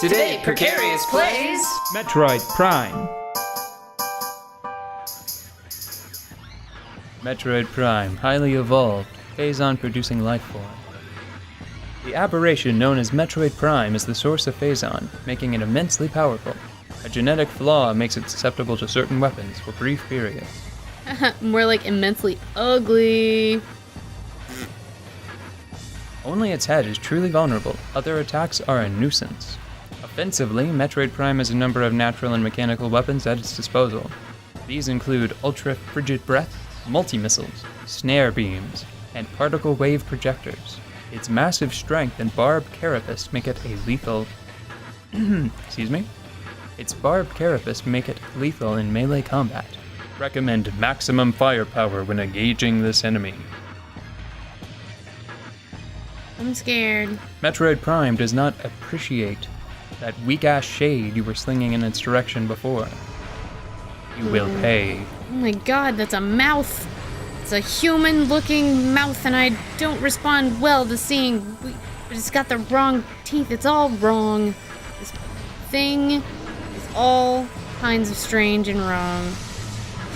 Today, Precarious plays Metroid Prime. Metroid Prime, highly evolved, phazon producing life form. The aberration known as Metroid Prime is the source of phazon, making it immensely powerful. A genetic flaw makes it susceptible to certain weapons for brief periods. More like immensely ugly. Only its head is truly vulnerable. Other attacks are a nuisance. Offensively, Metroid Prime has a number of natural and mechanical weapons at its disposal. These include ultra-frigid breath, multi-missiles, snare beams, and particle wave projectors. Its massive strength and barbed carapace make it a lethal... Excuse me? Its barbed carapace make it lethal in melee combat. Recommend maximum firepower when engaging this enemy. I'm scared. Metroid Prime does not appreciate that weak-ass shade you were slinging in its direction before. You will pay. Oh my god, that's a mouth. It's a human-looking mouth, and I don't respond well to seeing... But it's got the wrong teeth. It's all wrong. This thing is all kinds of strange and wrong.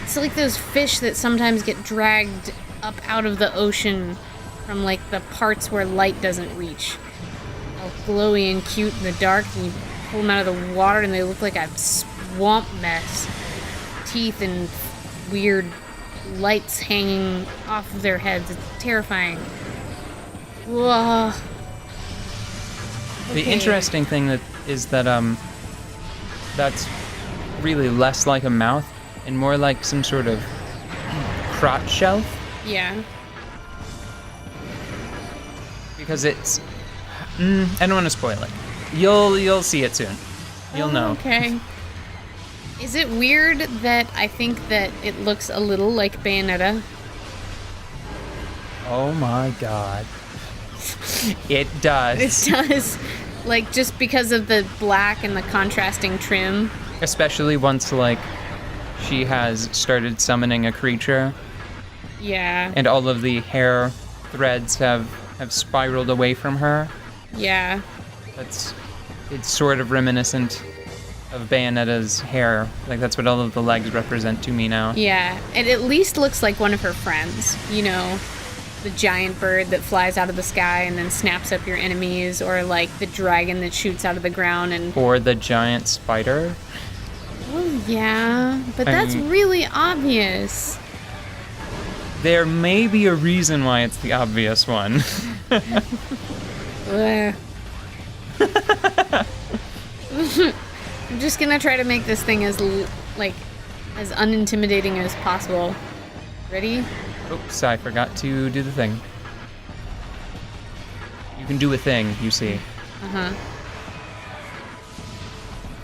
It's like those fish that sometimes get dragged up out of the ocean from, like, the parts where light doesn't reach. All glowy and cute in the dark, and you pull them out of the water and they look like a swamp mess. Teeth and weird lights hanging off of their heads. It's terrifying. Whoa. The interesting thing is that that's really less like a mouth and more like some sort of crotch shelf. Yeah. Because it's... I don't want to spoil it. You'll see it soon. You'll know. Okay. Is it weird that I think that it looks a little like Bayonetta? Oh my god. It does. It does. Like, just because of the black and the contrasting trim. Especially once, like, she has started summoning a creature. Yeah. And all of the hair threads have spiraled away from her. Yeah. It's sort of reminiscent of Bayonetta's hair. Like, that's what all of the legs represent to me now. Yeah. It at least looks like one of her friends. You know, the giant bird that flies out of the sky and then snaps up your enemies, or like the dragon that shoots out of the ground and... Or the giant spider. Oh, yeah. But that's really obvious. There may be a reason why it's the obvious one. Ugh. I'm just gonna try to make this thing as unintimidating as possible. Ready? Oops, I forgot to do the thing. You can do a thing, you see. Uh-huh.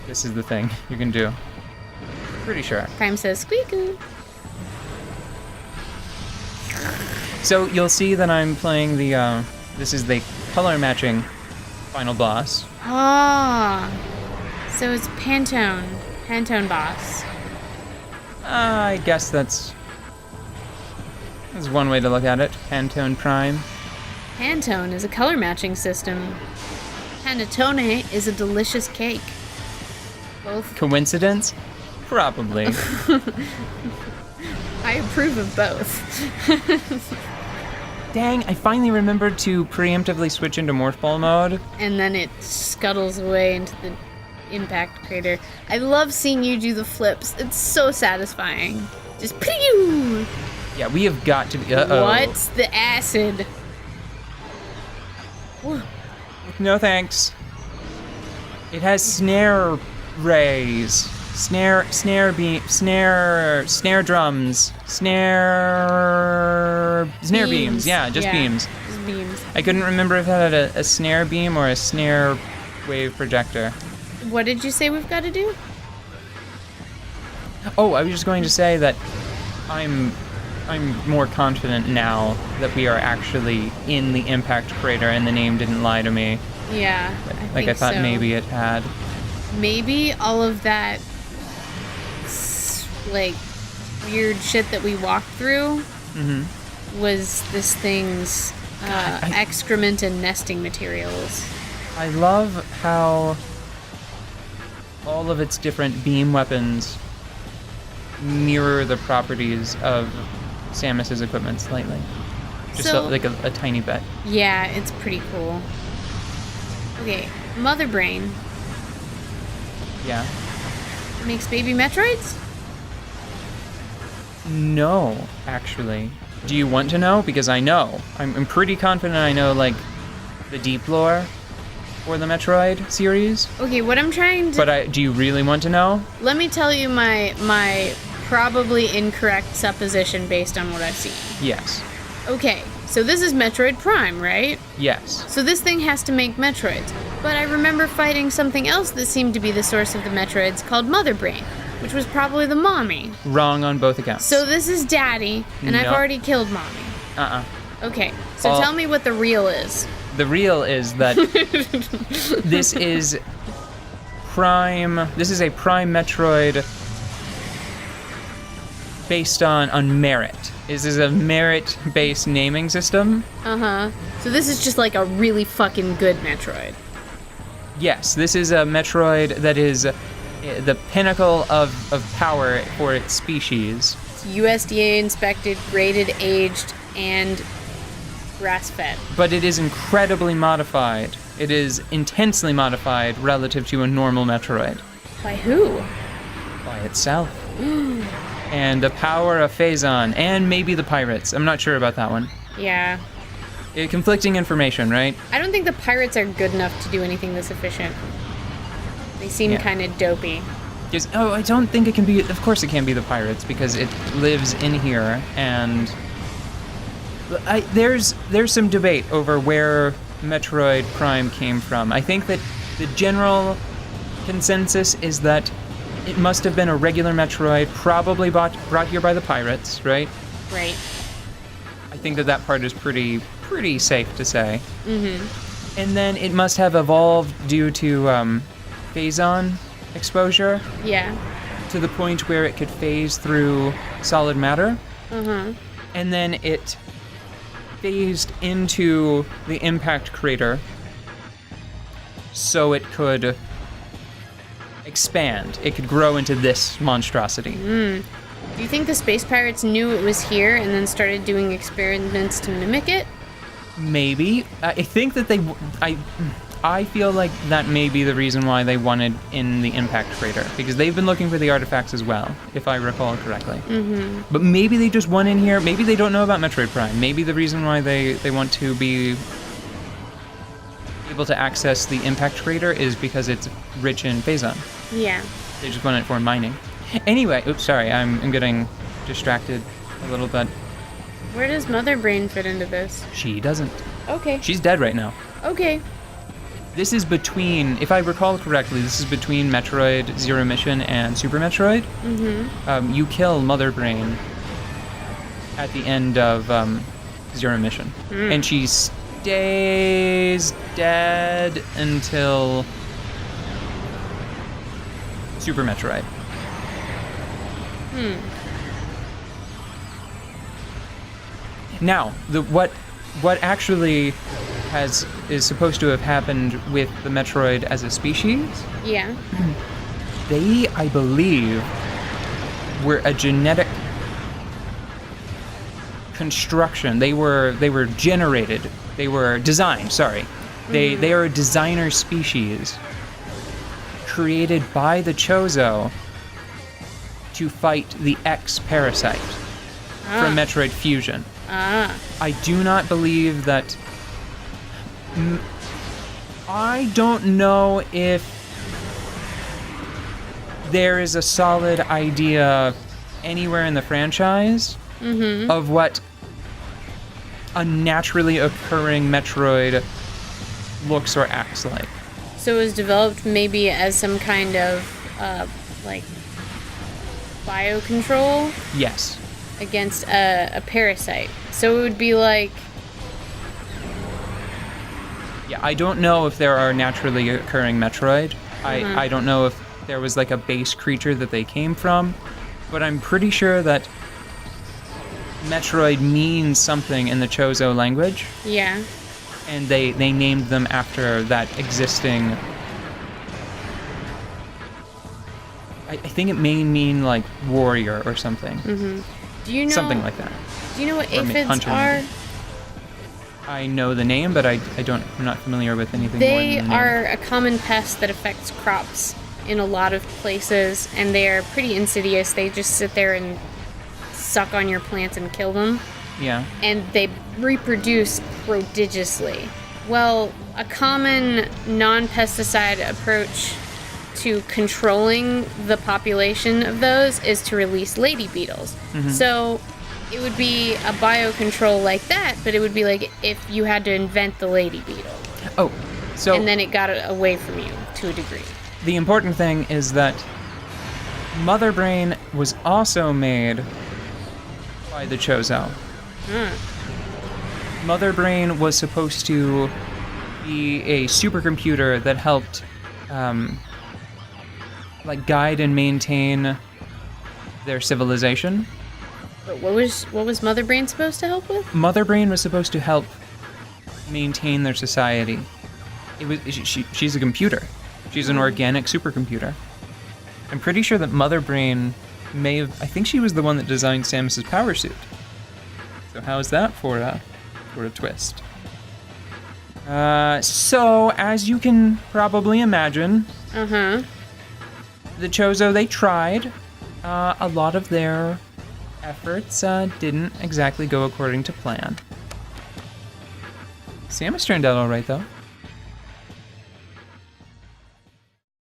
This is the thing you can do. Pretty sure. Prime says squeakoo. So you'll see that I'm playing the, this is the color matching final boss. Ah. So it's Pantone boss. I guess that's one way to look at it. Pantone Prime. Pantone is a color matching system. Panettone is a delicious cake. Both. Coincidence? Probably. I approve of both. Dang, I finally remembered to preemptively switch into Morph Ball mode. And then it scuttles away into the impact crater. I love seeing you do the flips. It's so satisfying. Just pew! Yeah, we have got to be... Uh-oh. What's the acid? No thanks. It has snare rays. Snare drums. Snare beams. Yeah, just beams. Just beams. I couldn't remember if it had a snare beam or a snare wave projector. What did you say we've got to do? Oh, I was just going to say that I'm more confident now that we are actually in the impact crater and the name didn't lie to me. Yeah, I thought maybe it had. Maybe all of that, like, weird shit that we walked through was this thing's excrement and nesting materials. I love how all of its different beam weapons mirror the properties of Samus's equipment slightly. Just So- like a tiny bit. Yeah, it's pretty cool. Okay, Mother Brain Yeah. makes baby Metroids? No, actually. Do you want to know? Because I know. I'm pretty confident I know, like, the deep lore for the Metroid series. Okay, what I'm trying to... But do you really want to know? Let me tell you my probably incorrect supposition based on what I've seen. Yes. Okay, so this is Metroid Prime, right? Yes. So this thing has to make Metroids. But I remember fighting something else that seemed to be the source of the Metroids called Mother Brain, which was probably the mommy. Wrong on both accounts. So this is Daddy, and I've No. already killed Mommy. Okay, so tell me what the real is. The real is that this is Prime. This is a Prime Metroid based on merit. This is a merit-based naming system. Uh-huh. So this is just like a really fucking good Metroid. Yes, this is a Metroid that is the pinnacle of power for its species. It's USDA inspected, graded, aged, and grass-fed. But it is incredibly modified. It is intensely modified relative to a normal Metroid. By who? By itself. And the power of Phazon, and maybe the pirates. I'm not sure about that one. Yeah. Conflicting information, right? I don't think the pirates are good enough to do anything this efficient. They seem Yeah. kind of dopey. I don't think it can be. Of course, it can't be the pirates because it lives in here, and there's some debate over where Metroid Prime came from. I think that the general consensus is that it must have been a regular Metroid, probably brought here by the pirates, right? Right. I think that part is pretty safe to say. Mm-hmm. And then it must have evolved due to Phazon exposure Yeah. to the point where it could phase through solid matter. Uh-huh. And then it phased into the impact crater so it could expand. It could grow into this monstrosity. Do you think the space pirates knew it was here and then started doing experiments to mimic it? Maybe. I think that I feel like that may be the reason why they wanted in the impact crater, because they've been looking for the artifacts as well, if I recall correctly. Mm-hmm. But maybe they just want in here. Maybe they don't know about Metroid Prime. Maybe the reason why they want to be able to access the impact crater is because it's rich in Phazon. Yeah. They just want it for mining. Anyway, oops, sorry, I'm getting distracted a little bit. Where does Mother Brain fit into this? She doesn't. Okay. She's dead right now. Okay. This is between, if I recall correctly, this is between Metroid Zero Mission and Super Metroid. Mm-hmm. You kill Mother Brain at the end of Zero Mission. And she stays dead until Super Metroid. Now, what actually is supposed to have happened with the Metroid as a species? Yeah. They, I believe, were a genetic construction. They were generated. They were designed. Sorry, they are a designer species created by the Chozo to fight the X parasite from Metroid Fusion. I do not believe that. I don't know if there is a solid idea anywhere in the franchise of what a naturally occurring Metroid looks or acts like. So it was developed maybe as some kind of, like, biocontrol Yes. against a parasite. So it would be like... Yeah, I don't know if there are naturally occurring Metroid. I don't know if there was like a base creature that they came from, but I'm pretty sure that Metroid means something in the Chozo language, Yeah. and they named them after that existing I think it may mean like warrior or something. Do you know Something like that. Do you know what Or aphids hunter are? maybe. I know the name, but I'm not familiar with anything more They than the name. are a common pest that affects crops in a lot of places, and they are pretty insidious. They just sit there and suck on your plants and kill them, Yeah. and they reproduce prodigiously. Well, a common non-pesticide approach to controlling the population of those is to release lady beetles. So it would be a biocontrol like that, but it would be like if you had to invent the lady beetle, Oh, so and then it got it away from you to a degree. the important thing is that Mother Brain was also made by the Chozo. Mother Brain was supposed to be a supercomputer that helped, like, guide and maintain their civilization. But what was Mother Brain supposed to help with? Mother Brain was supposed to help maintain their society. She's a computer. She's an organic supercomputer. I'm pretty sure that Mother Brain I think she was the one that designed Samus's power suit. So how is that for a twist? So as you can probably imagine, the Chozo, they tried. A lot of their efforts didn't exactly go according to plan. Samus turned out all right, though.